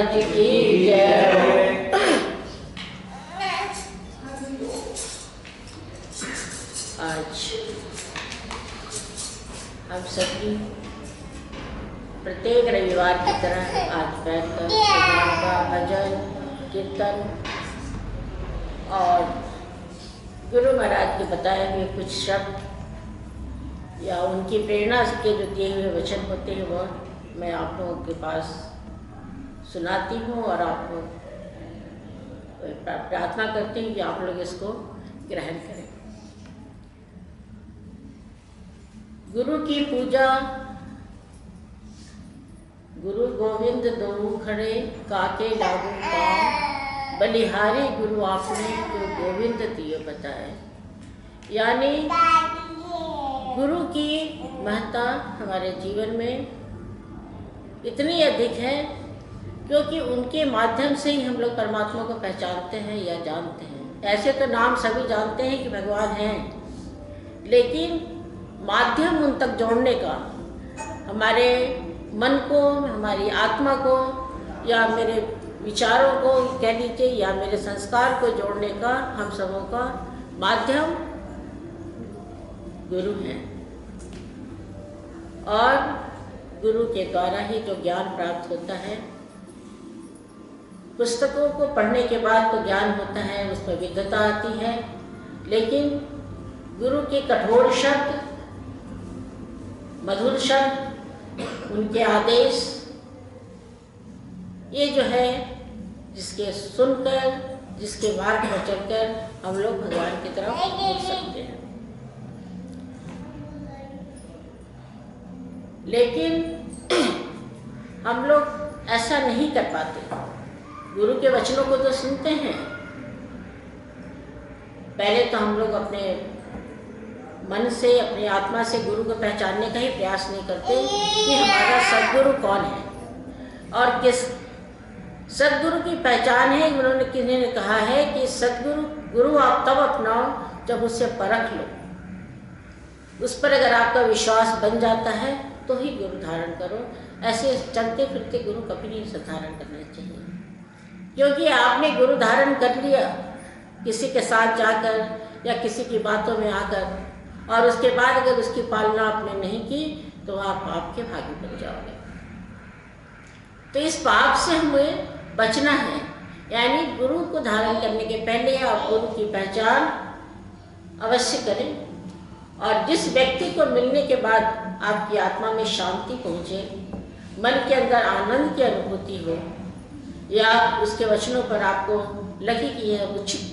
महाराज की जय। आज हम सभी प्रत्येक रविवार की तरह आज बैठकर भगवान का भजन कीर्तन और गुरु महाराज के बताए हुए कुछ शब्द या उनकी प्रेरणा के जो दिए हुए वचन होते हैं वो मैं आप लोगों के पास सुनाती हूँ और आप प्रार्थना करती हूँ कि आप लोग इसको ग्रहण करें। गुरु की पूजा गुरु गोविंद दो खड़े काके लागू पाँव बलिहारी गुरु आपने तो गोविंद दियो बताए। यानी गुरु की महत्ता हमारे जीवन में इतनी अधिक है क्योंकि उनके माध्यम से ही हम लोग परमात्मा को पहचानते हैं या जानते हैं। ऐसे तो नाम सभी जानते हैं कि भगवान हैं, लेकिन माध्यम उन तक जोड़ने का, हमारे मन को, हमारी आत्मा को या मेरे विचारों को कह लीजिए या मेरे संस्कार को जोड़ने का हम सबों का माध्यम गुरु हैं। और गुरु के द्वारा ही जो ज्ञान प्राप्त होता है, पुस्तकों को पढ़ने के बाद तो ज्ञान होता है, उसमें विद्वता आती है, लेकिन गुरु के कठोर शब्द, मधुर शब्द, उनके आदेश, ये जो है जिसके सुनकर, जिसके मार्ग पर चलकर हम लोग भगवान की तरफ मुड़ सकते हैं। लेकिन हम लोग ऐसा नहीं कर पाते। गुरु के वचनों को तो सुनते हैं, पहले तो हम लोग अपने मन से, अपनी आत्मा से गुरु को पहचानने का ही प्रयास नहीं करते कि हमारा सद्गुरु कौन है और किस सद्गुरु की पहचान है। उन्होंने किन्हीं ने कहा है कि गुरु आप तब अपनाओ जब उससे परख लो, उस पर अगर आपका विश्वास बन जाता है तो ही गुरु धारण करो। ऐसे चलते फिरते गुरु कभी नहीं धारण करना चाहिए, क्योंकि आपने गुरु धारण कर लिया किसी के साथ जाकर या किसी की बातों में आकर, और उसके बाद अगर उसकी पालना आपने नहीं की तो आप पाप के भागी बन जाओगे। तो इस पाप से हमें बचना है। यानी गुरु को धारण करने के पहले आप गुरु की पहचान अवश्य करें, और जिस व्यक्ति को मिलने के बाद आपकी आत्मा में शांति पहुँचे, मन के अंदर आनंद की अनुभूति हो, या उसके वचनों पर आपको लगे कि यह उचित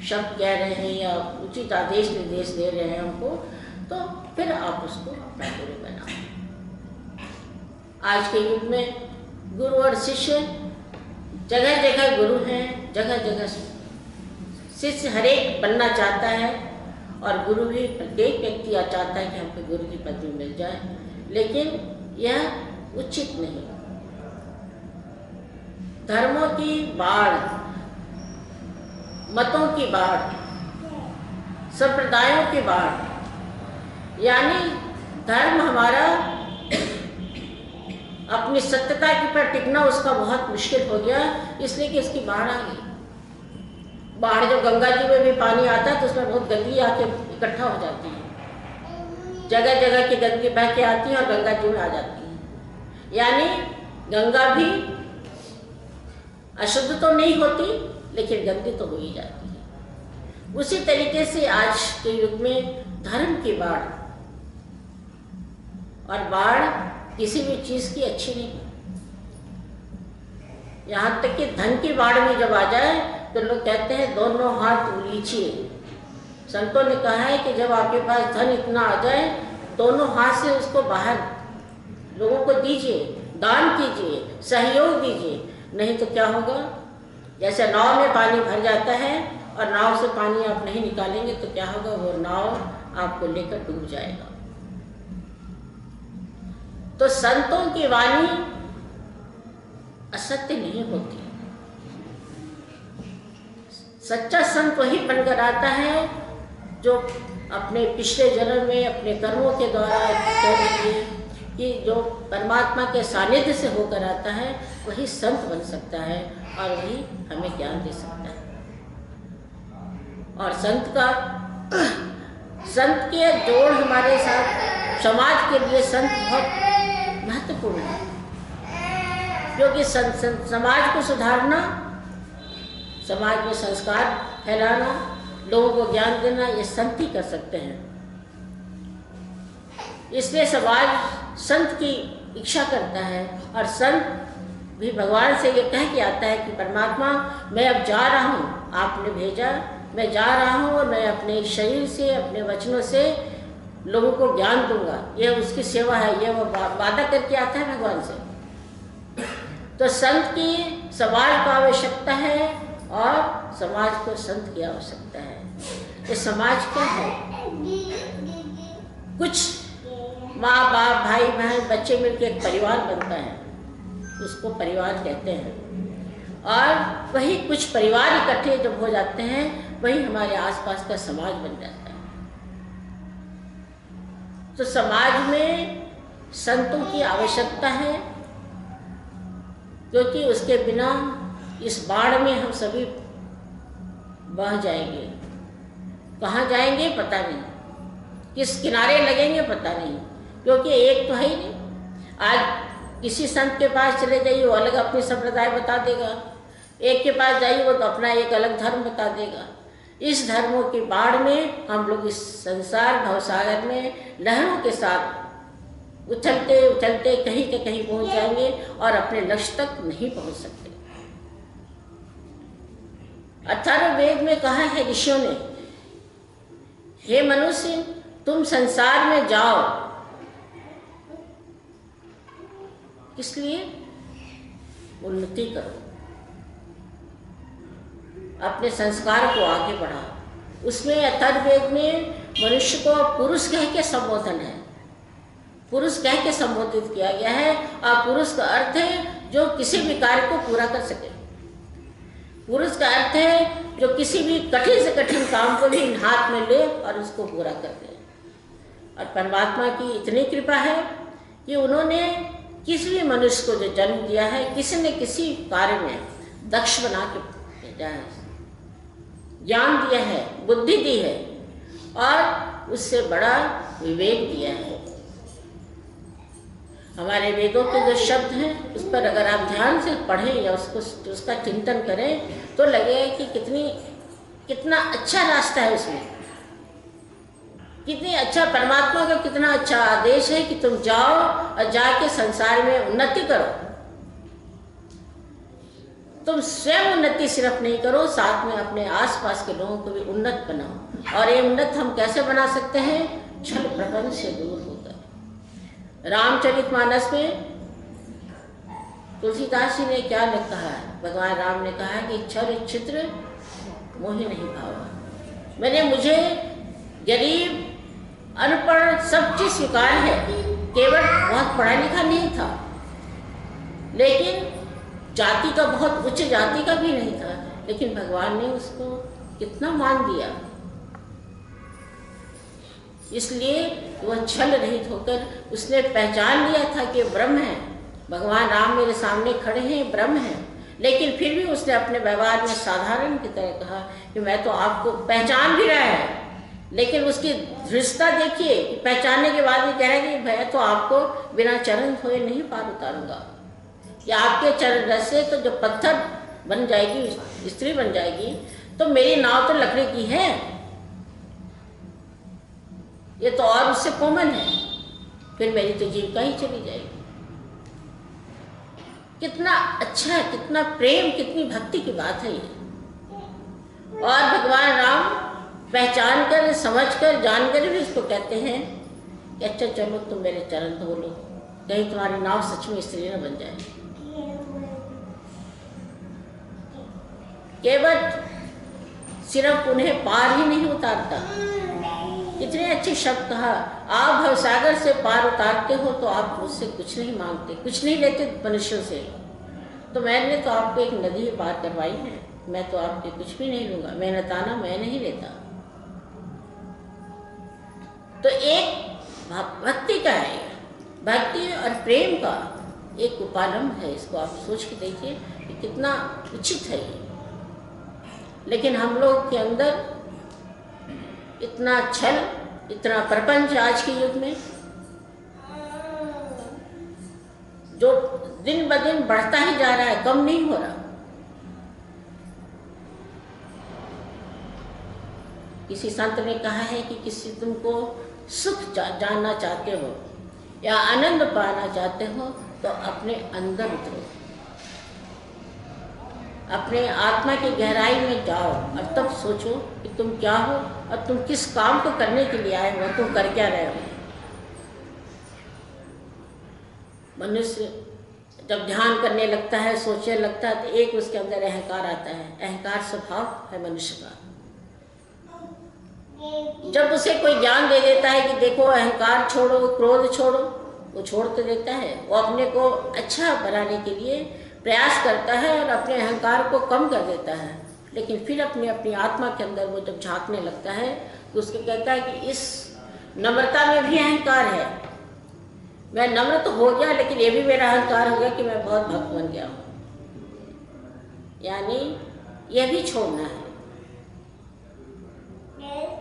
शब्द कह रहे हैं या उचित आदेश निर्देश दे रहे हैं हमको, तो फिर आप उसको अपना गुरु बनाओ। आज के युग में गुरु और शिष्य जगह जगह गुरु हैं, जगह जगह शिष्य हर एक बनना चाहता है, और गुरु भी प्रत्येक व्यक्ति चाहता है कि हमको गुरु की पदवी मिल जाए, लेकिन यह उचित नहीं। धर्मों की बाढ़, मतों की बाढ़, संप्रदायों की बाढ़, यानी धर्म हमारा अपनी सत्यता के पर टिकना उसका बहुत मुश्किल हो गया, इसलिए कि इसकी बाढ़ आ गई। बाढ़ जब गंगा जी में भी पानी आता है तो उसमें बहुत गंदगी आके इकट्ठा हो जाती है, जगह जगह की गंदगी बह के आती है और गंगा जी में आ जाती है। यानी गंगा भी अशुद्ध तो नहीं होती, लेकिन गंदी तो हो ही जाती है। उसी तरीके से आज के युग में धर्म की बाढ़, और बाढ़ किसी भी चीज़ की अच्छी नहीं। यहाँ तक कि धन की बाढ़ में जब आ जाए तो लोग कहते हैं दोनों हाथ उलीचिए। संतों ने कहा है कि जब आपके पास धन इतना आ जाए, दोनों हाथ से उसको बाहर लोगों को दीजिए, दान कीजिए, सहयोग दीजिए, नहीं तो क्या होगा, जैसे नाव में पानी भर जाता है और नाव से पानी आप नहीं निकालेंगे तो क्या होगा, वो नाव आपको लेकर डूब जाएगा। तो संतों की वाणी असत्य नहीं होती। सच्चा संत वही बनकर आता है जो अपने पिछले जन्म में अपने कर्मों के द्वारा कि जो परमात्मा के सानिध्य से होकर आता है वही संत बन सकता है और वही हमें ज्ञान दे सकता है। और संत के जोड़ हमारे साथ समाज के लिए संत बहुत महत्वपूर्ण है, क्योंकि समाज को सुधारना, समाज में संस्कार फैलाना, लोगों को ज्ञान देना, ये संत ही कर सकते हैं। इसलिए समाज संत की इच्छा करता है और संत भी भगवान से ये कह के आता है कि परमात्मा मैं अब जा रहा हूँ, आपने भेजा, मैं जा रहा हूँ और मैं अपने शरीर से, अपने वचनों से लोगों को ज्ञान दूंगा। ये उसकी सेवा है, ये वो वादा करके आता है भगवान से। तो संत की समाज को आवश्यकता है और समाज को संत की आवश्यकता है। ये समाज क्या है? कुछ माँ बाप, भाई बहन, बच्चे मिलकर एक परिवार बनता है, उसको परिवार कहते हैं। और वही कुछ परिवार इकट्ठे जब हो जाते हैं वही हमारे आसपास का समाज बन जाता है। तो समाज में संतों की आवश्यकता है, क्योंकि उसके बिना इस बाढ़ में हम सभी बह जाएंगे। कहाँ जाएंगे पता नहीं, किस किनारे लगेंगे पता नहीं, क्योंकि एक तो है ही नहीं। आज किसी संत के पास चले जाइए, वो अलग अपनी संप्रदाय बता देगा, एक के पास जाइए वो तो अपना एक अलग धर्म बता देगा। इस धर्मों की बाढ़ में हम लोग इस संसार भवसागर में लहरों के साथ उछलते उछलते कहीं के कहीं पहुंच जाएंगे और अपने लक्ष्य तक नहीं पहुंच सकते। अथर्ववेद में कहा है ऋषियों ने, हे मनुष्य तुम संसार में जाओ, इसलिए उन्नति करो, अपने संस्कार को आगे बढ़ाओ। उसमें अथर्ववेद में मनुष्य को पुरुष कह के संबोधन है, पुरुष कह के संबोधित किया गया है। और पुरुष का अर्थ है जो किसी भी कार्य को पूरा कर सके। पुरुष का अर्थ है जो किसी भी कठिन से कठिन काम को भी हाथ में ले और उसको पूरा कर दे। और परमात्मा की इतनी कृपा है कि उन्होंने किसी भी मनुष्य को जो जन्म दिया है, किसी न किसी कार्य में दक्ष बना के भेजा है, ज्ञान दिया है, बुद्धि दी है और उससे बड़ा विवेक दिया है। हमारे वेदों के जो शब्द हैं उस पर अगर आप ध्यान से पढ़ें या उसका चिंतन करें तो लगेगा कि कितना अच्छा रास्ता है उसमें, कितनी अच्छा परमात्मा का कितना अच्छा आदेश है कि तुम जाओ और जाके संसार में उन्नति करो। तुम स्वयं उन्नति सिर्फ नहीं करो, साथ में अपने आसपास के लोगों को भी उन्नत बनाओ। और ये उन्नत हम कैसे बना सकते हैं? छल प्रपंच से दूर होकर। रामचरितमानस में तुलसीदास जी ने क्या कहा है? भगवान राम ने कहा है कि छल छिद्र मोहि नहीं भावा। मैंने मुझे गरीब अनपढ़ सब चीज स्वीकार है, केवल बहुत पढ़ा लिखा नहीं था, लेकिन जाति का बहुत उच्च जाति का भी नहीं था, लेकिन भगवान ने उसको कितना मान दिया। इसलिए वह छल रहित होकर उसने पहचान लिया था कि ब्रह्म है, भगवान राम मेरे सामने खड़े हैं, ब्रह्म हैं। लेकिन फिर भी उसने अपने व्यवहार में साधारण की तरह कहा कि मैं तो आपको पहचान भी रहा है, लेकिन उसकी दृढ़ता देखिए कि पहचानने के बाद भी कह रहा है कि मैं तो आपको बिना चरण धोए नहीं पार उतारूंगा, कि आपके चरण रस से तो जो पत्थर बन जाएगी, स्त्री बन जाएगी, तो मेरी नाव तो लकड़ी की है, ये तो और उससे कोमल है, फिर मेरी तो जीविका ही चली जाएगी। कितना अच्छा है, कितना प्रेम, कितनी भक्ति की बात है ये। और भगवान राम पहचान कर, समझ कर, जानकर भी उसको कहते हैं कि अच्छा चलो तुम मेरे चरण धो लो, कहीं तुम्हारी नाव सच में स्त्री न बन जाए। केवल सिर्फ उन्हें पार ही नहीं उतारता, इतने अच्छे शब्द कहा, आप भवसागर से पार उतारते हो तो आप मुझसे कुछ नहीं मांगते, कुछ नहीं लेते मनुष्यों से, तो मैंने तो आपको एक नदी पार करवाई है, मैं तो आपके कुछ भी नहीं लूंगा, मेहनताना मैं नहीं लेता। तो एक भक्ति का है, भक्ति और प्रेम का एक उपालंब है। इसको आप सोच के देखिए कि कितना उचित है ये। लेकिन हम लोग के अंदर इतना छल, इतना प्रपंच आज के युग में जो दिन ब दिन बढ़ता ही जा रहा है, कम नहीं हो रहा। किसी संत ने कहा है कि किसी तुमको सुख जानना चाहते हो या आनंद पाना चाहते हो तो अपने अंदर उतरो, अपने आत्मा की गहराई में जाओ और तब सोचो कि तुम क्या हो और तुम किस काम को करने के लिए आए हो, तुम कर क्या रहे हो। मनुष्य जब ध्यान करने लगता है, सोचने लगता है, तो एक उसके अंदर अहंकार आता है। अहंकार स्वभाव है मनुष्य का। जब उसे कोई ज्ञान दे देता है कि देखो अहंकार छोड़ो, क्रोध छोड़ो, वो छोड़ तो देता है। वो अपने को अच्छा बनाने के लिए प्रयास करता है और अपने अहंकार को कम कर देता है। लेकिन फिर अपनी आत्मा के अंदर वो जब झांकने लगता है तो उसको कहता है कि इस नम्रता में भी अहंकार है। मैं नम्र तो हो गया, लेकिन ये भी मेरा अहंकार हो गया कि मैं बहुत भक्त बन गया हूँ। यानी यह भी छोड़ना है।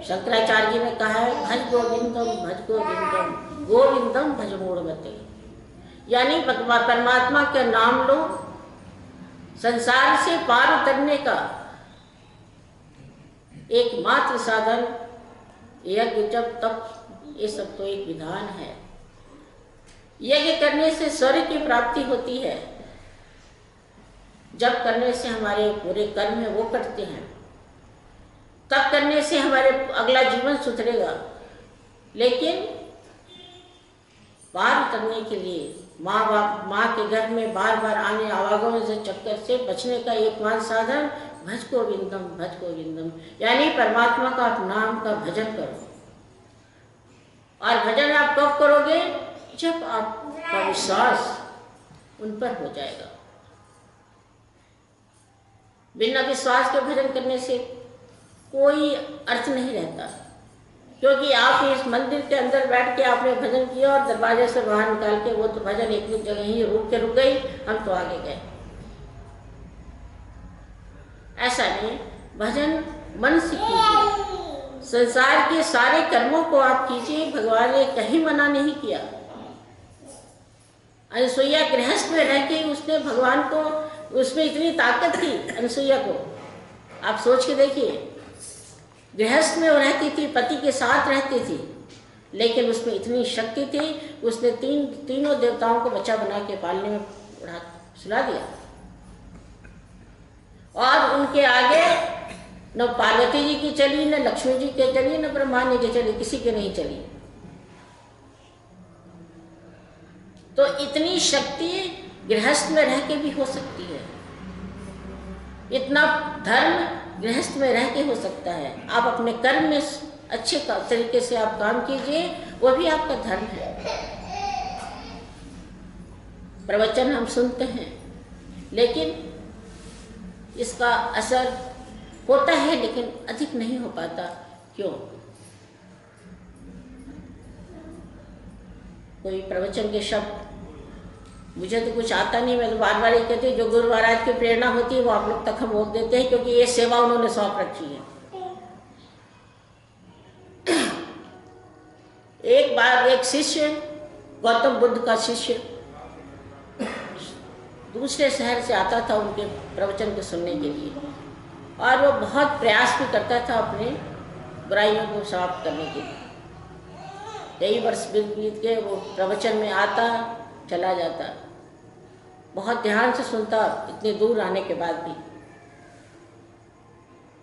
शंकराचार्य जी ने कहा है, भज गोविंदम भज गोविंदम गोविंदम भज मूढ़मते। यानी परमात्मा का नाम लो। संसार से पार उतरने का एकमात्र साधन यज्ञ, जब तक, ये सब तो एक विधान है। यज्ञ करने से स्वर्ग की प्राप्ति होती है। जब करने से हमारे पूरे कर्म है वो कटते हैं, तब करने से हमारे अगला जीवन सुधरेगा। लेकिन पार करने के लिए माँ के घर में बार बार आने आवागमन से चक्कर से बचने का एकमात्र साधन भज गोविंदम भज गोविंदम, यानी परमात्मा का नाम का भजन करो। और भजन आप कब करोगे? जब आपका विश्वास उन पर हो जाएगा। बिना विश्वास के भजन करने से कोई अर्थ नहीं रहता, क्योंकि आप इस मंदिर के अंदर बैठ के आपने भजन किया और दरवाजे से बाहर निकाल के वो तो भजन एक जगह ही रुक गई, हम तो आगे गए। ऐसा नहीं, भजन मन से कीजिए। संसार के सारे कर्मों को आप कीजिए, भगवान ने कहीं मना नहीं किया। अनसुईया गृहस्थ में रह के उसने भगवान को, उसमें इतनी ताकत थी अनसुईया को, आप सोच के देखिए। गृहस्थ में वो रहती थी, पति के साथ रहती थी, लेकिन उसमें इतनी शक्ति थी, उसने तीनों देवताओं को बच्चा बना के पालने में सुला दिया। और उनके आगे न पार्वती जी की चली, न लक्ष्मी जी के चली, न ब्रह्मांड की चली, किसी के नहीं चली। तो इतनी शक्ति गृहस्थ में रह के भी हो सकती है। इतना धर्म गृहस्थ में रह के हो सकता है। आप अपने कर्म में अच्छे तरीके से आप काम कीजिए, वो भी आपका धर्म है। प्रवचन हम सुनते हैं, लेकिन इसका असर होता है, लेकिन अधिक नहीं हो पाता। क्यों? कोई प्रवचन के शब्द, मुझे तो कुछ आता नहीं, मैं तो बार बार ये कहती हूँ, जो गुरु महाराज की प्रेरणा होती है वो आप लोग तक हम बोल देते हैं, क्योंकि ये सेवा उन्होंने सौंप रखी है। एक बार एक शिष्य, गौतम बुद्ध का शिष्य, दूसरे शहर से आता था उनके प्रवचन को सुनने के लिए, और वो बहुत प्रयास भी करता था अपने बुराइयों को समाप्त करने के लिए। कई वर्ष बीत के वो प्रवचन में आता, चला जाता, बहुत ध्यान से सुनता, इतने दूर आने के बाद भी।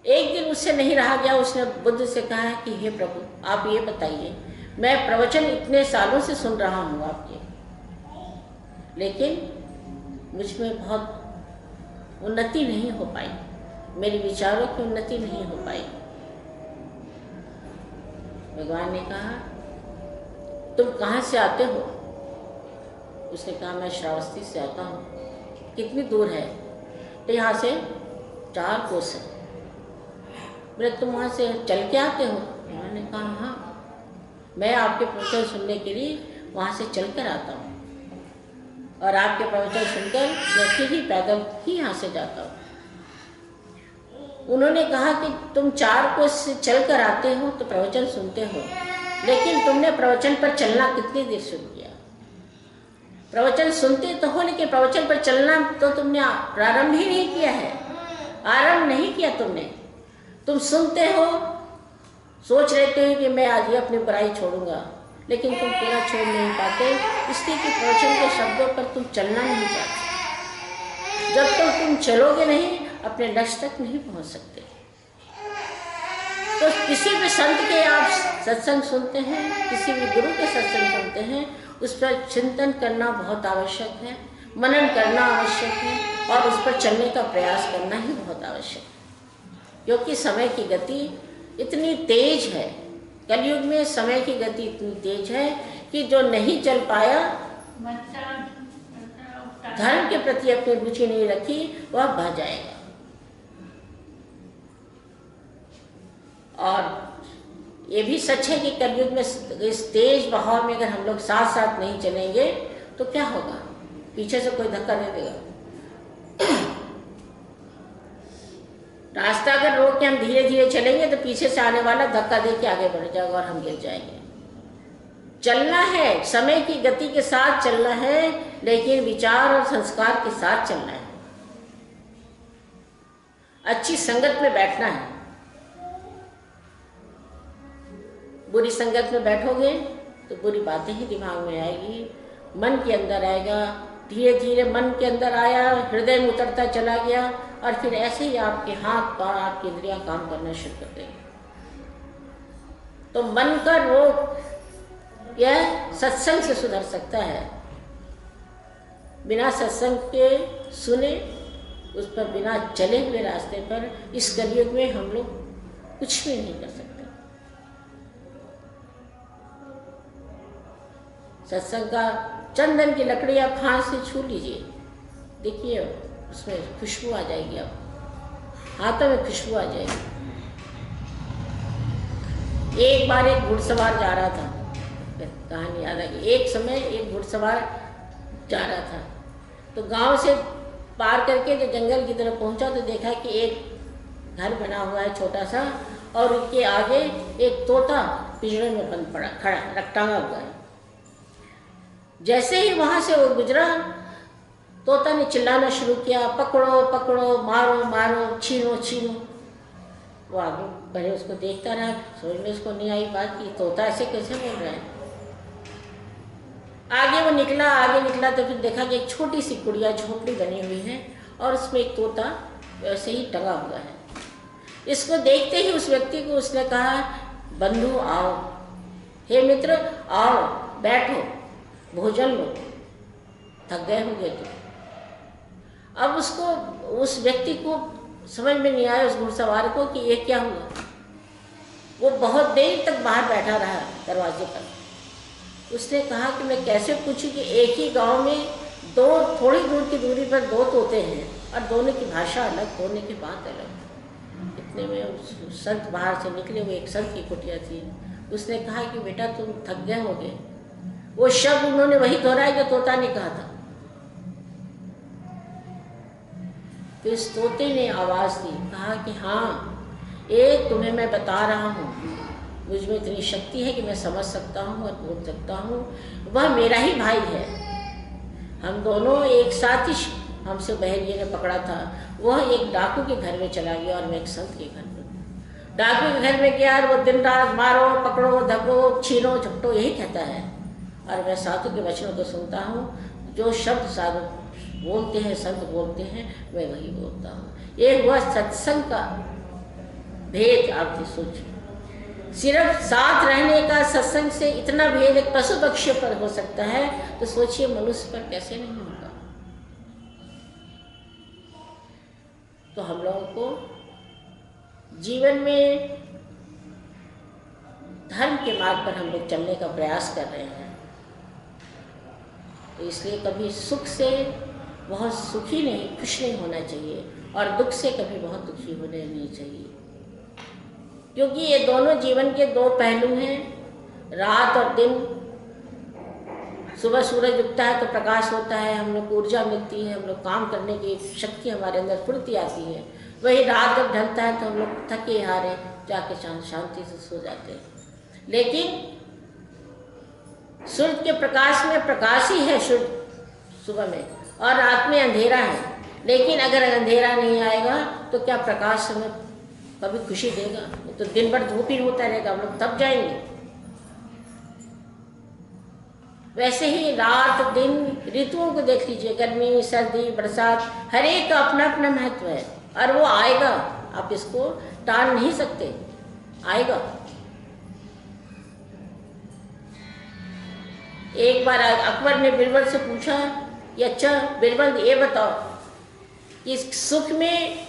एक दिन उससे नहीं रहा गया, उसने बुद्ध से कहा कि हे प्रभु, आप ये बताइए, मैं प्रवचन इतने सालों से सुन रहा हूँ आपके, लेकिन मुझ में बहुत उन्नति नहीं हो पाई, मेरे विचारों की उन्नति नहीं हो पाई। भगवान ने कहा, तुम कहाँ से आते हो? उसने कहा, मैं श्रावस्ती से आता हूँ। कितनी दूर है? तो यहाँ से 4 कोस है। बोले, तुम वहाँ से चल के आते हो? उन्होंने कहा, हाँ, मैं आपके प्रवचन सुनने के लिए वहाँ से चल कर आता हूँ और आपके प्रवचन सुनकर मैं फिर ही पैदल ही यहाँ से जाता हूँ। उन्होंने कहा कि तुम 4 कोस से चल कर आते हो तो प्रवचन सुनते हो, लेकिन तुमने प्रवचन पर चलना कितनी देर शुरू किया? प्रवचन सुनते तो हो, लेकिन प्रवचन पर चलना तो तुमने प्रारंभ ही नहीं किया है, आरंभ नहीं किया तुमने। तुम सुनते हो, सोच रहते हो कि मैं आज ये अपनी बुराई छोड़ूंगा, लेकिन तुम पूरा छोड़ नहीं पाते, इसलिए कि प्रवचन के शब्दों पर तुम चलना नहीं चाहते। जब तक तुम चलोगे नहीं, अपने लक्ष्य तक नहीं पहुंच सकते। तो किसी भी संत के आप सत्संग सुनते हैं, किसी भी गुरु के सत्संग सुनते हैं, उस पर चिंतन करना बहुत आवश्यक है, मनन करना आवश्यक है और उस पर चलने का प्रयास करना ही बहुत आवश्यक है। क्योंकि समय की गति इतनी तेज है, कलयुग में समय की गति इतनी तेज है कि जो नहीं चल पाया, धर्म के प्रति अपनी रुचि नहीं रखी, वह बह जाएगा। और ये भी सच है कि कलयुग में इस तेज बहाव में अगर हम लोग साथ साथ नहीं चलेंगे तो क्या होगा? पीछे से कोई धक्का दे देगा। रास्ता अगर रोक के हम धीरे धीरे चलेंगे तो पीछे से आने वाला धक्का दे के आगे बढ़ जाएगा और हम गिर जाएंगे। चलना है, समय की गति के साथ चलना है, लेकिन विचार और संस्कार के साथ चलना है। अच्छी संगत में बैठना है। बुरी संगत में बैठोगे तो बुरी बातें ही दिमाग में आएगी, मन के अंदर आएगा, धीरे धीरे मन के अंदर आया, हृदय में उतरता चला गया और फिर ऐसे ही आपके हाथ पांव, आपकी इंद्रियां काम करना शुरू कर देंगे। तो मन का रोग यह सत्संग से सुधर सकता है। बिना सत्संग के सुने, उस पर बिना चले हुए रास्ते पर इस कलयुग में हम लोग कुछ भी नहीं कर सकते। सत्संग का चंदन की लकड़ी आप हाथ से छू लीजिए, देखिए उसमें खुशबू आ जाएगी, आप हाथों में खुशबू आ जाएगी। एक बार एक घुड़सवार जा रहा था, कहानी याद आ गई। एक समय एक घुड़सवार जा रहा था, तो गांव से पार करके जो जंगल की तरफ पहुंचा तो देखा कि एक घर बना हुआ है छोटा सा, और उसके आगे एक तोता पिंजरे में बंद पड़ा खड़ा टांगा हुआ है। जैसे ही वहां से वो गुजरा, तोता ने चिल्लाना शुरू किया, पकड़ो पकड़ो, मारो मारो, छीनो छीनो। वो आगे बढ़े, उसको देखता रहा, समझ में उसको नहीं आई बात कि तोता ऐसे कैसे बोल रहा है। आगे वो निकला, आगे निकला तो फिर देखा कि एक छोटी सी कुड़िया झोपड़ी बनी हुई है और उसमें एक तोता वैसे ही टंगा हुआ है। इसको देखते ही उस व्यक्ति को उसने कहा, बंधु आओ, हे मित्र आओ, बैठो, भोजन लो, थक गए होंगे तो। अब उसको, उस व्यक्ति को समझ में नहीं आया, उस घुड़सवार को, कि ये क्या हुआ। वो बहुत देर तक बाहर बैठा रहा दरवाजे पर। उसने कहा कि मैं कैसे पूछूं कि एक ही गांव में दो, थोड़ी दूर की दूरी पर दो तोते हैं और दोनों की भाषा अलग, दोनों की बात अलग। इतने में उस संत बाहर से निकले हुए, एक संत की कुटिया थी। उसने कहा कि बेटा तुम थक गए होगे। वो शब्द उन्होंने वही दोहराया जो तोता ने कहा था। तो इस तोते ने आवाज दी, कहा कि हाँ, एक तुम्हें मैं बता रहा हूँ, मुझ में इतनी शक्ति है कि मैं समझ सकता हूँ और बोल सकता हूँ। वह मेरा ही भाई है, हम दोनों एक साथ ही, हमसे बहरिए ने पकड़ा था। वह एक डाकू के घर में चला गया और मैं एक संत के घर में। डाकू के घर में गया और वो दिन रात मारो पकड़ो, धक्को, छीनो झपटो यही कहता है, और मैं साधु के वचनों को सुनता हूँ। जो शब्द साधु बोलते हैं, संत बोलते हैं, मैं वही बोलता हूँ। ये हुआ सत्संग का भेद। आप सोचिए, सिर्फ साथ रहने का सत्संग से इतना भेद एक पशु पक्षी पर हो सकता है, तो सोचिए मनुष्य पर कैसे नहीं होगा। तो हम लोगों को जीवन में धर्म के मार्ग पर हम लोग चलने का प्रयास कर रहे हैं, तो इसलिए कभी सुख से बहुत सुखी नहीं, खुश नहीं होना चाहिए, और दुख से कभी बहुत दुखी होने नहीं चाहिए, क्योंकि ये दोनों जीवन के दो पहलू हैं। रात और दिन सुबह सूरज उगता है तो प्रकाश होता है, हम लोग को ऊर्जा मिलती है, हम लोग काम करने की शक्ति हमारे अंदर फुर्ती आती है। वही रात जब ढलता है तो हम लोग थके हारे जाके शांति से सो जाते हैं। लेकिन सूर्य के प्रकाश में प्रकाश ही है सुबह में, और रात में अंधेरा है। लेकिन अगर अंधेरा नहीं आएगा तो क्या प्रकाश हमें कभी खुशी देगा? तो दिन भर धूप ही होता रहेगा, हम लोग थक जाएंगे। वैसे ही रात दिन ऋतुओं को देख लीजिए, गर्मी सर्दी बरसात, हर एक का अपना अपना महत्व है, और वो आएगा, आप इसको टाल नहीं सकते, आएगा। एक बार अकबर ने बीरबल से पूछा कि अच्छा बीरबल ये बताओ कि सुख में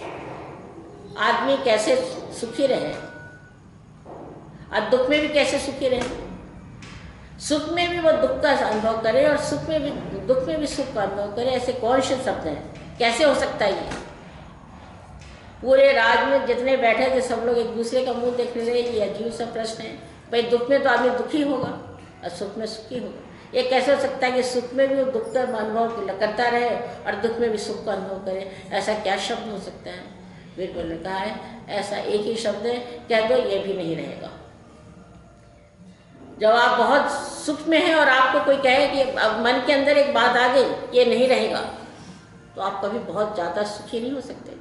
आदमी कैसे सुखी रहे और दुख में भी कैसे सुखी रहे। सुख में भी वो दुख का अनुभव करे और सुख में भी दुख में भी सुख का अनुभव करे, ऐसे कौन से शब्द हैं? कैसे हो सकता है ये? पूरे राज में जितने बैठे थे सब लोग एक दूसरे का मुंह देखने लगे। ये अजीब सा प्रश्न है। भाई दुख में तो आदमी दुखी होगा और सुख में सुखी होगा। ये कैसे हो सकता है कि सुख में भी वो दुख का अनुभव करता रहे और दुख में भी सुख का अनुभव करे? ऐसा क्या शब्द हो सकता है? बीरबल ने कहा है ऐसा एक ही शब्द है, कह दो ये भी नहीं रहेगा। जब आप बहुत सुख में हैं और आपको कोई कहे कि अब मन के अंदर एक बात आ गई ये नहीं रहेगा, तो आप कभी बहुत ज़्यादा सुखी नहीं हो सकते,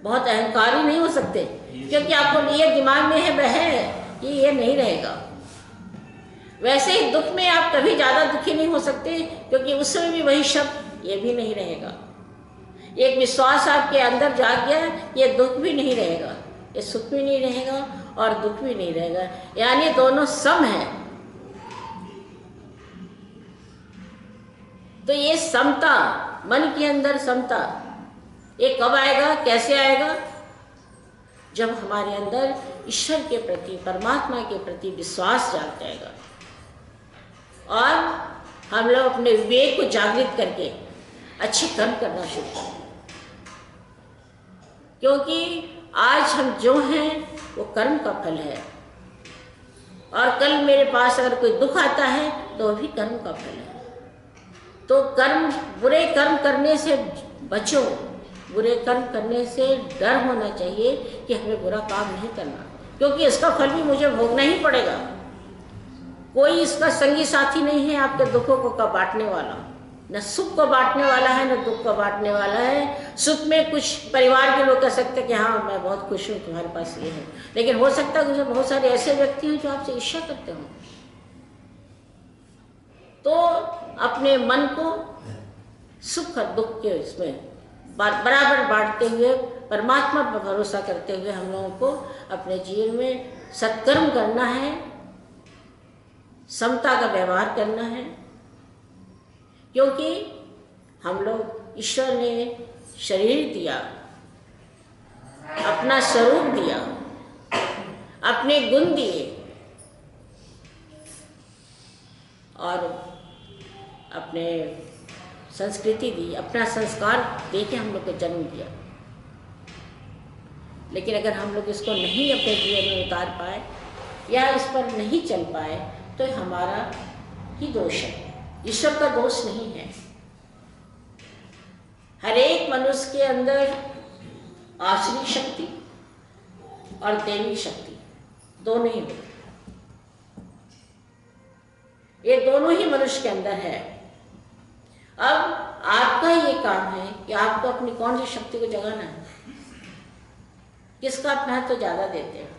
बहुत अहंकारी नहीं हो सकते, क्योंकि आपको ये दिमाग में है वह है कि ये नहीं रहेगा। वैसे ही दुख में आप कभी ज़्यादा दुखी नहीं हो सकते, क्योंकि उस समय भी वही शब्द ये भी नहीं रहेगा। एक विश्वास आपके अंदर जाग गया, ये दुख भी नहीं रहेगा, ये सुख भी नहीं रहेगा और दुख भी नहीं रहेगा, यानी दोनों सम हैं। तो ये समता, मन के अंदर समता, ये कब आएगा, कैसे आएगा? जब हमारे अंदर ईश्वर के प्रति, परमात्मा के प्रति विश्वास जाग जाएगा और हम लोग अपने विवेक को जागृत करके अच्छे कर्म करना शुरू करें। क्योंकि आज हम जो हैं वो कर्म का फल है, और कल मेरे पास अगर कोई दुख आता है तो भी कर्म का फल है। तो कर्म, बुरे कर्म करने से बचो, बुरे कर्म करने से डर होना चाहिए कि हमें बुरा काम नहीं करना, क्योंकि इसका फल भी मुझे भोगना ही पड़ेगा। कोई इसका संगी साथी नहीं है आपके दुखों को का बांटने वाला, न सुख को बांटने वाला है न दुख को बांटने वाला है। सुख में कुछ परिवार के लोग कह सकते हैं कि हाँ मैं बहुत खुश हूँ तुम्हारे पास ये है, लेकिन हो सकता है कि बहुत सारे ऐसे व्यक्ति हैं जो आपसे ईर्ष्या करते हों। तो अपने मन को सुख और दुख के इसमें बराबर बांटते हुए, परमात्मा पर भरोसा करते हुए हम लोगों को अपने जीवन में सत्कर्म करना है, समता का व्यवहार करना है। क्योंकि हम लोग, ईश्वर ने शरीर दिया, अपना स्वरूप दिया, अपने गुण दिए और अपने संस्कृति दी, अपना संस्कार दे के हम लोग को जन्म दिया। लेकिन अगर हम लोग इसको नहीं अपने जीवन में उतार पाए या इस पर नहीं चल पाए तो हमारा ही दोष है, ईश्वर का दोष नहीं है। हर एक मनुष्य के अंदर आसुरी शक्ति और दैवी शक्ति दोनों ही होती, ये दोनों ही मनुष्य के अंदर है। अब आपका ये काम है कि आपको अपनी कौन सी शक्ति को जगाना है, किसका आप महत्व ज़्यादा देते हैं।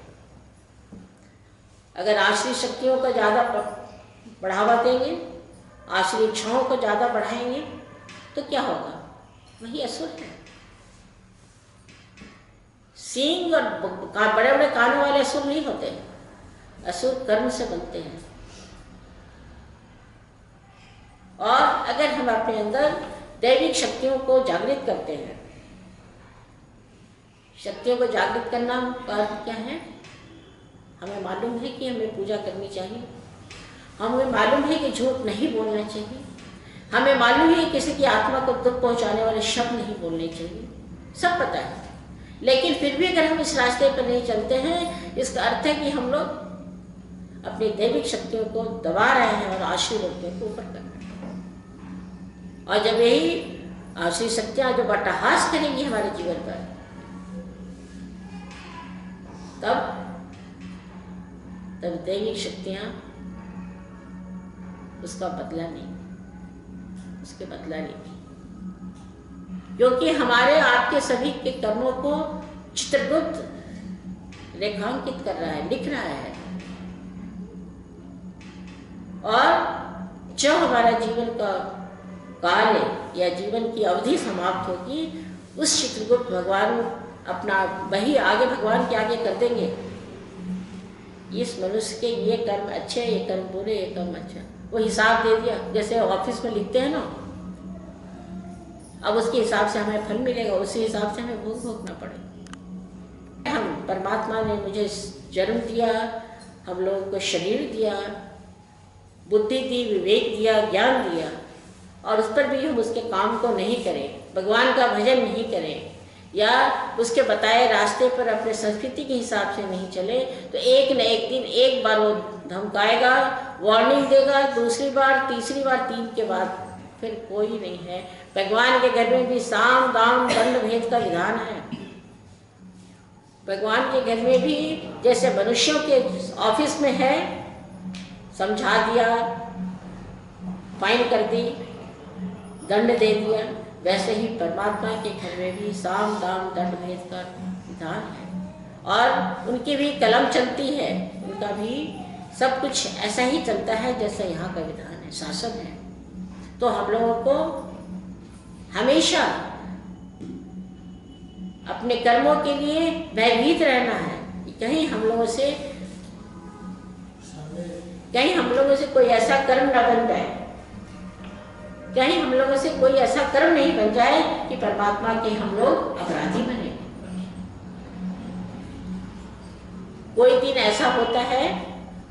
अगर आश्रित शक्तियों का ज़्यादा बढ़ावा देंगे, आश्रित इच्छाओं को ज़्यादा बढ़ाएंगे तो क्या होगा? वही असुर है। सींग और बड़े बड़े कानों वाले असुर नहीं होते, असुर कर्म से बनते हैं। और अगर हम अपने अंदर दैविक शक्तियों को जागृत करते हैं, शक्तियों को जागृत करना का अर्थ क्या है? हमें मालूम है कि हमें पूजा करनी चाहिए, हमें मालूम है कि झूठ नहीं बोलना चाहिए, हमें मालूम है कि किसी की आत्मा को दुख पहुंचाने वाले शब्द नहीं बोलने चाहिए, सब पता है। लेकिन फिर भी अगर हम इस रास्ते पर नहीं चलते हैं, इसका अर्थ है कि हम लोग अपनी दैविक शक्तियों को दबा रहे हैं और आश्रित लोगों को ऊपर कर रहे हैं। और जब यही आसुरी शक्तियाँ जो बटहास करेंगी हमारे जीवन पर, तब दैविक शक्तियाँ उसका बदला लेंगी, क्योंकि हमारे आपके सभी के कर्मों को चित्रगुप्त रेखांकित कर रहा है, लिख रहा है। और जब हमारा जीवन का काल या जीवन की अवधि समाप्त होगी, उस चित्रगुप्त भगवान अपना वही आगे भगवान के आगे कर देंगे, इस मनुष्य के ये कर्म अच्छे, ये कर्म बुरे, ये कर्म अच्छा। वो हिसाब दे दिया, जैसे ऑफिस में लिखते हैं ना, अब उसके हिसाब से हमें फल मिलेगा, उसी हिसाब से हमें भोग भोगना पड़ेगा। हम परमात्मा ने मुझे जन्म दिया, हम लोगों को शरीर दिया, बुद्धि दी, विवेक दिया, ज्ञान दिया, और उस पर भी हम उसके काम को नहीं करें, भगवान का भजन नहीं करें, या उसके बताए रास्ते पर अपने संस्कृति के हिसाब से नहीं चले, तो एक न एक दिन एक बार वो धमकाएगा, वार्निंग देगा, दूसरी बार, तीसरी बार, 3 के बाद फिर कोई नहीं है। भगवान के घर में भी साम दाम दंड भेद का विधान है। भगवान के घर में भी जैसे मनुष्यों के ऑफिस में है, समझा दिया, फाइन कर दी, दंड दे दिया, वैसे ही परमात्मा के घर में भी साम दाम दंड भेद का विधान है। और उनकी भी कलम चलती है, उनका भी सब कुछ ऐसा ही चलता है जैसा यहाँ का विधान है, शासन है। तो हम लोगों को हमेशा अपने कर्मों के लिए भयभीत रहना है कि कहीं हम लोगों से कोई ऐसा कर्म न बन जाए, कहीं हम लोगों से कोई ऐसा कर्म नहीं बन जाए कि परमात्मा के हम लोग अपराधी बने। कोई दिन ऐसा होता है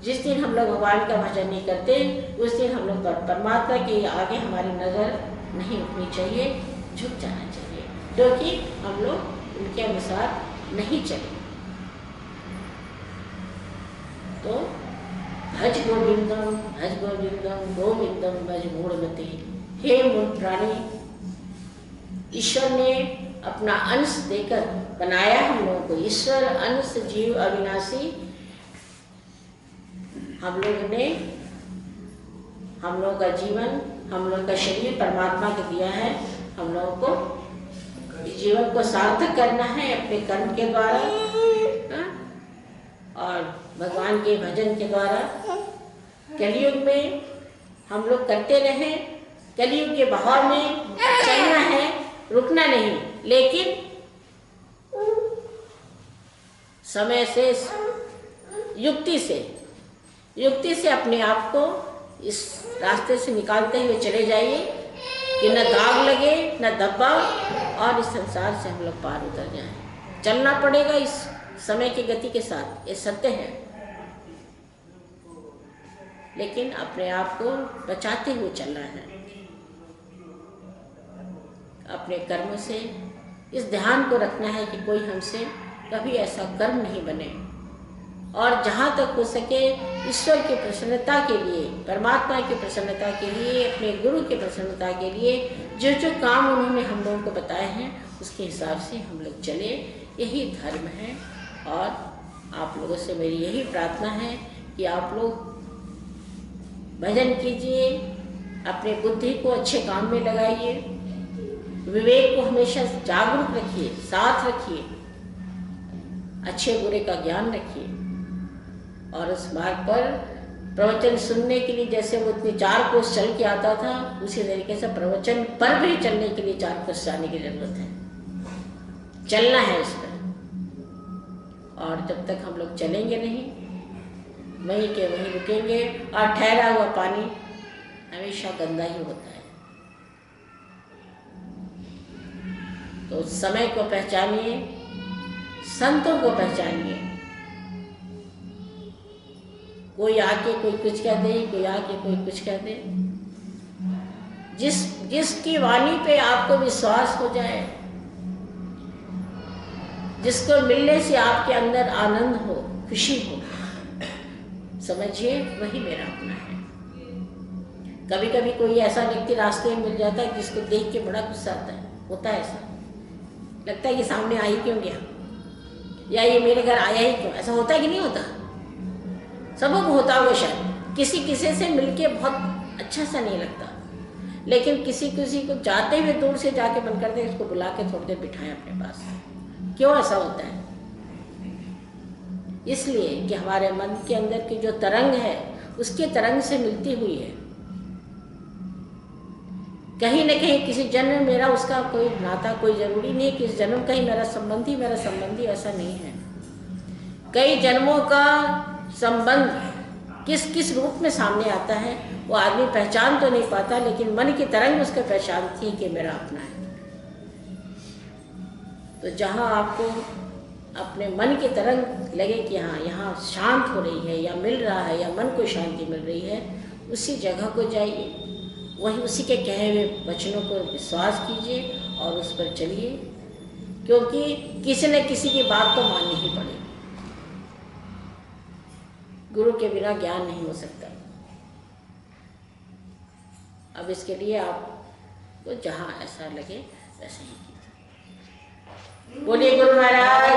जिस दिन हम लोग भगवान का भजन नहीं करते, उस दिन हम लोग परमात्मा के आगे हमारी नजर नहीं उठनी चाहिए, झुक जाना चाहिए, क्योंकि हम लोग उनके अनुसार नहीं चले। तो भज गोविंदम गोविंदम भज मूढ़मते। हे मूढ़ प्राणी, ईश्वर ने अपना अंश देकर बनाया हम लोगों को, ईश्वर अंश जीव अविनाशी। हम लोगों का जीवन, हम लोगों का शरीर परमात्मा को दिया है। हम लोगों को जीवन को सार्थक करना है अपने कर्म के द्वारा और भगवान के भजन के द्वारा। कलयुग में हम लोग करते रहे, कलयुग के बहाव में चलना है, रुकना नहीं, लेकिन समय से, युक्ति से अपने आप को इस रास्ते से निकालते हुए चले जाइए कि न दाग लगे न धब्बा, और इस संसार से हम लोग पार उतर जाएं। चलना पड़ेगा इस समय की गति के साथ, ये सत्य है, लेकिन अपने आप को बचाते हुए चलना है। अपने कर्म से इस ध्यान को रखना है कि कोई हमसे कभी ऐसा कर्म नहीं बने, और जहाँ तक हो सके ईश्वर की प्रसन्नता के लिए, परमात्मा की प्रसन्नता के लिए, अपने गुरु की प्रसन्नता के लिए जो जो काम उन्होंने हम लोगों को बताए हैं उसके हिसाब से हम लोग चले, यही धर्म है। और आप लोगों से मेरी यही प्रार्थना है कि आप लोग भजन कीजिए, अपने बुद्धि को अच्छे काम में लगाइए, विवेक को हमेशा जागरूक रखिए, साथ रखिए, अच्छे बुरे का ज्ञान रखिए, और उस मार्ग पर प्रवचन सुनने के लिए जैसे वो इतने 4 कोस चल के आता था, उसी तरीके से प्रवचन पर भी चलने के लिए 4 कोस जाने की जरूरत है, चलना है इस पर। और जब तक हम लोग चलेंगे नहीं, वहीं के वहीं रुकेंगे, और ठहरा हुआ पानी हमेशा गंदा ही होता है। तो समय को पहचानिए, संतों को पहचानिए। कोई आके कोई कुछ कह दे, कोई आके कोई कुछ कह दे, जिसकी वाणी पे आपको विश्वास हो जाए, जिसको मिलने से आपके अंदर आनंद हो, खुशी हो, समझिए वही मेरा अपना है। कभी कभी कोई ऐसा व्यक्ति रास्ते में मिल जाता है जिसको देख के बड़ा गुस्सा आता है, होता है ऐसा, लगता है कि सामने आ ही क्यों गया, या ये मेरे घर आया ही क्यों, ऐसा होता है कि नहीं होता? सबको होता है वो शायद। किसी किसी से मिलके बहुत अच्छा सा नहीं लगता, लेकिन किसी किसी को जाते हुए दूर से जाके मन करते उसको बुला के थोड़ी देर बिठाएं अपने पास। क्यों ऐसा होता है? इसलिए कि हमारे मन के अंदर की जो तरंग है उसके तरंग से मिलती हुई है। कहीं न कहीं किसी जन्म में मेरा उसका कोई नाता, कोई जरूरी नहीं कि इस जन्म का ही मेरा संबंधी, ऐसा नहीं है। कई जन्मों का संबंध किस किस रूप में सामने आता है वो आदमी पहचान तो नहीं पाता, लेकिन मन की तरंग उसको पहचानती है कि मेरा अपना है। तो जहाँ आपको अपने मन की तरंग लगे कि हाँ यहाँ शांत हो रही है या मिल रहा है या मन को शांति मिल रही है, उसी जगह को जाइए, वहीं उसी के कहे हुए वचनों को विश्वास कीजिए और उस पर चलिए, क्योंकि किसी न किसी की बात तो माननी ही पड़ेगी। गुरु के बिना ज्ञान नहीं हो सकता। अब इसके लिए आपको जहाँ ऐसा लगे वैसे ही कीजिए। बोलिए गुरु महाराज।